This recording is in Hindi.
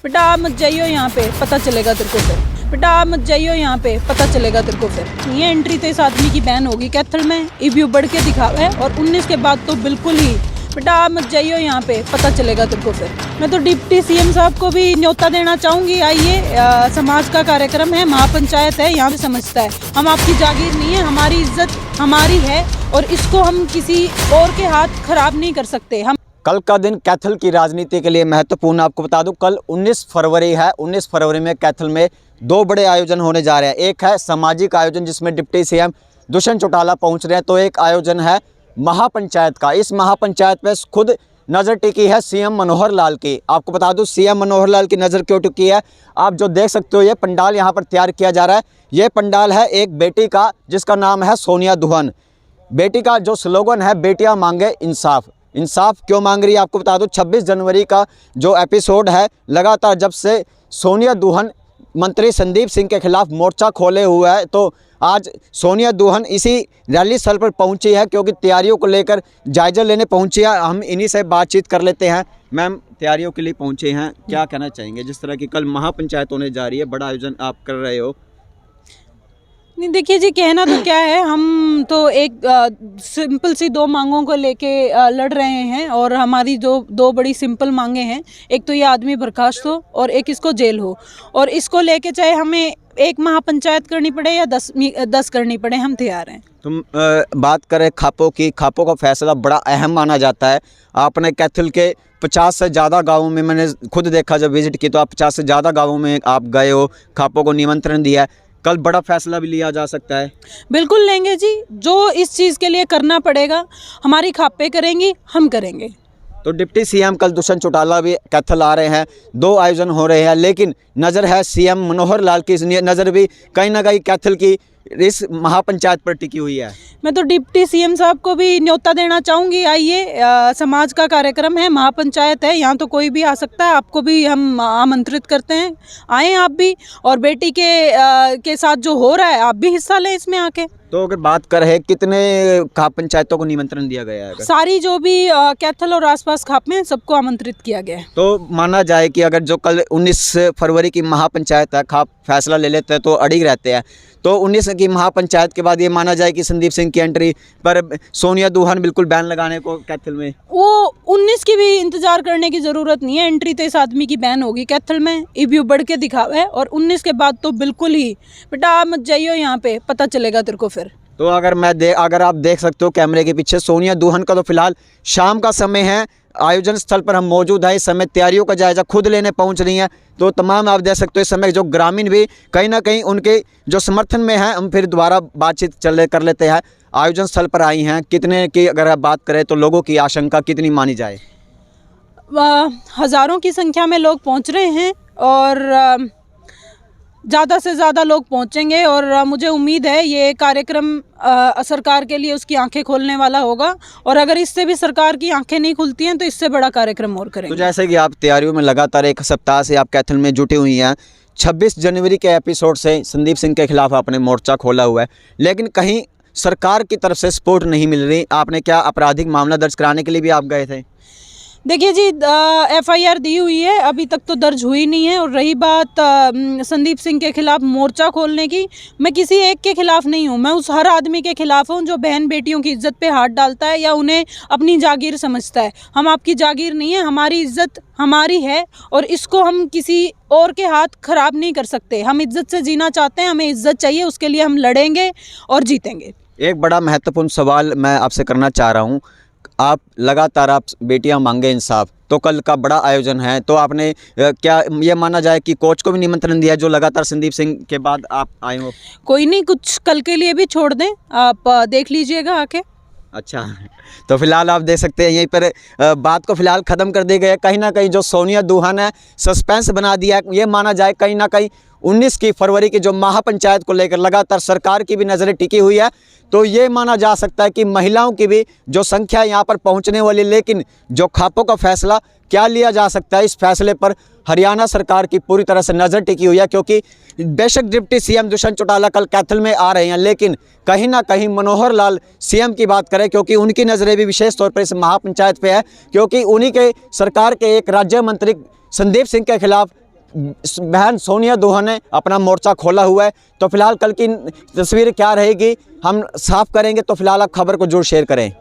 बेटा आप मत जाइयो यहाँ पे, पता चलेगा तेरे को फिर। बेटा आप मत जाइयो यहाँ पे, पता चलेगा तेरे को फिर। ये एंट्री तो इस आदमी की बैन होगी कैथल में, इव्यू बढ़ के दिखावा है। और 19 के बाद तो बिल्कुल ही। बेटा आप मत जाइयो यहाँ पे, पता चलेगा तेरे को फिर। मैं तो डिप्टी सीएम साहब को भी न्योता देना चाहूँगी, आइए, समाज का कार्यक्रम है, महापंचायत है, यहाँ से समझता है। हम आपकी जागीर नहीं है, हमारी इज्जत हमारी है और इसको हम किसी और के हाथ खराब नहीं कर सकते। हम कल का दिन कैथल की राजनीति के लिए महत्वपूर्ण। आपको बता दूं कल 19 फरवरी है। 19 फरवरी में कैथल में 2 बड़े आयोजन होने जा रहे हैं। एक है सामाजिक आयोजन जिसमें डिप्टी सीएम दुष्यंत चौटाला पहुंच रहे हैं, तो एक आयोजन है महापंचायत का। इस महापंचायत पे खुद नज़र टिकी है सीएम मनोहर लाल की। आपको बता दूं सीएम मनोहर लाल की नज़र क्यों टिकी है, आप जो देख सकते हो ये पंडाल यहाँ पर तैयार किया जा रहा है। ये पंडाल है एक बेटी का जिसका नाम है सोनिया दुहन। बेटी का जो स्लोगन है बेटियां मांगे इंसाफ। इंसाफ क्यों मांग रही है आपको बता दूं 26 जनवरी का जो एपिसोड है, लगातार जब से सोनिया दुहन मंत्री संदीप सिंह के खिलाफ मोर्चा खोले हुआ है, तो आज सोनिया दुहन इसी रैली स्थल पर पहुंची है क्योंकि तैयारियों को लेकर जायजा लेने पहुंची है। हम इन्हीं से बातचीत कर लेते हैं। मैम, तैयारियों के लिए पहुंचे हैं, क्या कहना चाहेंगे? जिस तरह की कल महापंचायत होने जा रही है, बड़ा आयोजन आप कर रहे हो। नहीं, देखिए जी, कहना तो क्या है, हम तो एक सिंपल सी 2 मांगों को लेके लड़ रहे हैं और हमारी जो 2 बड़ी सिंपल मांगे हैं, एक तो ये आदमी बर्खास्त हो और एक इसको जेल हो। और इसको लेके चाहे हमें एक महापंचायत करनी पड़े या 10 करनी पड़े, हम तैयार हैं। तुम बात करें खापों की, खापों का फैसला बड़ा अहम माना जाता है। आपने कैथल के 50 से ज़्यादा गाँवों में, मैंने खुद देखा जब विजिट की, तो आप 50 से ज़्यादा गाँवों में आप गए हो, खापों को निमंत्रण दिया है। कल बड़ा फैसला भी लिया जा सकता है। बिल्कुल लेंगे जी, जो इस चीज़ के लिए करना पड़ेगा, हमारी खापे करेंगी, हम करेंगे। तो डिप्टी सीएम कल दुष्यंत चौटाला भी कैथल आ रहे हैं, 2 आयोजन हो रहे हैं, लेकिन नज़र है सीएम मनोहर लाल की नज़र भी कहीं ना कहीं कैथल की इस महापंचायत पर टिकी हुई है। मैं तो डिप्टी सीएम साहब को भी न्योता देना चाहूँगी, आइए, समाज का कार्यक्रम है, महापंचायत है, यहाँ तो कोई भी आ सकता है। आपको भी हम आमंत्रित करते हैं, आएँ आप भी, और बेटी के साथ जो हो रहा है आप भी हिस्सा लें इसमें आके। तो अगर बात करें कितने खाप पंचायतों को निमंत्रण दिया गया है? सारी जो भी कैथल और आसपास खाप में सबको आमंत्रित किया गया है। तो माना जाए कि अगर जो कल 19 फरवरी की महापंचायत है, खाप फैसला ले लेते हैं तो अड़िग रहते हैं, तो 19 की महापंचायत के बाद ये माना जाए कि संदीप सिंह की एंट्री पर सोनिया दुहन बिल्कुल बैन लगाने को कैथल में, वो 19 की भी इंतजार करने की ज़रूरत नहीं है। एंट्री तो इस आदमी की बैन होगी कैथल में, इव्यू बढ़ के दिखावा है। और 19 के बाद तो बिल्कुल ही। बेटा आप मत जाइयो यहाँ पे, पता चलेगा तेरे को फिर। तो अगर आप देख सकते हो कैमरे के पीछे सोनिया दुहन का, तो फिलहाल शाम का समय है, आयोजन स्थल पर हम मौजूद हैं। इस समय तैयारियों का जायजा खुद लेने पहुंच रही हैं। तो तमाम आप देख सकते हो इस समय जो ग्रामीण भी कहीं ना कहीं उनके जो समर्थन में हैं, हम फिर दोबारा बातचीत कर लेते हैं। आयोजन स्थल पर आई हैं, कितने की अगर आप बात करें तो लोगों की आशंका कितनी मानी जाए? हज़ारों की संख्या में लोग पहुंच रहे हैं और ज़्यादा से ज़्यादा लोग पहुंचेंगे। और मुझे उम्मीद है ये कार्यक्रम सरकार के लिए उसकी आंखें खोलने वाला होगा। और अगर इससे भी सरकार की आंखें नहीं खुलती हैं तो इससे बड़ा कार्यक्रम और करेंगे। तो जैसे कि आप तैयारियों में लगातार 1 सप्ताह से आप कैथल में जुटी हुई हैं, 26 जनवरी के एपिसोड से संदीप सिंह के खिलाफ आपने मोर्चा खोला हुआ है, लेकिन कहीं सरकार की तरफ से सपोर्ट नहीं मिल रही। आपने क्या आपराधिक मामला दर्ज कराने के लिए भी आप गए थे? देखिए जी, FIR दी हुई है, अभी तक तो दर्ज हुई नहीं है। और रही बात संदीप सिंह के खिलाफ मोर्चा खोलने की, मैं किसी एक के खिलाफ नहीं हूँ, मैं उस हर आदमी के खिलाफ हूँ जो बहन बेटियों की इज्जत पे हाथ डालता है या उन्हें अपनी जागीर समझता है। हम आपकी जागीर नहीं है, हमारी इज्जत हमारी है और इसको हम किसी और के हाथ खराब नहीं कर सकते। हम इज्जत से जीना चाहते हैं, हमें इज्जत चाहिए, उसके लिए हम लड़ेंगे और जीतेंगे। एक बड़ा महत्वपूर्ण सवाल मैं आपसे करना चाह रहा हूँ। आप लगातार बेटियां मांगे इंसाफ, तो कल का बड़ा आयोजन है, तो आपने क्या ये माना जाए कि कोच को भी निमंत्रण दिया जो लगातार संदीप सिंह के बाद आप आए हो? कोई नहीं, कुछ कल के लिए भी छोड़ दें, आप देख लीजिएगा आके। अच्छा, तो फिलहाल आप देख सकते हैं यहीं पर बात को फिलहाल ख़त्म कर दी गई है। कहीं ना कहीं जो सोनिया दुहन है सस्पेंस बना दिया है। ये माना जाए कहीं ना कहीं 19 की फरवरी की जो महापंचायत को लेकर लगातार सरकार की भी नज़रें टिकी हुई है, तो ये माना जा सकता है कि महिलाओं की भी जो संख्या यहाँ पर पहुँचने वाली, लेकिन जो खापों का फैसला क्या लिया जा सकता है, इस फैसले पर हरियाणा सरकार की पूरी तरह से नज़र टिकी हुई है। क्योंकि बेशक डिप्टी सीएम दुष्यंत चौटाला कल कैथल में आ रहे हैं, लेकिन कहीं ना कहीं मनोहर लाल सीएम की बात करें, क्योंकि उनकी नज़रें भी विशेष तौर पर इस महापंचायत पे है, क्योंकि उन्हीं के सरकार के एक राज्य मंत्री संदीप सिंह के खिलाफ बहन सोनिया दुहा ने अपना मोर्चा खोला हुआ है। तो फिलहाल कल की तस्वीर क्या रहेगी हम साफ करेंगे, तो फिलहाल आप खबर को जरूर शेयर करें।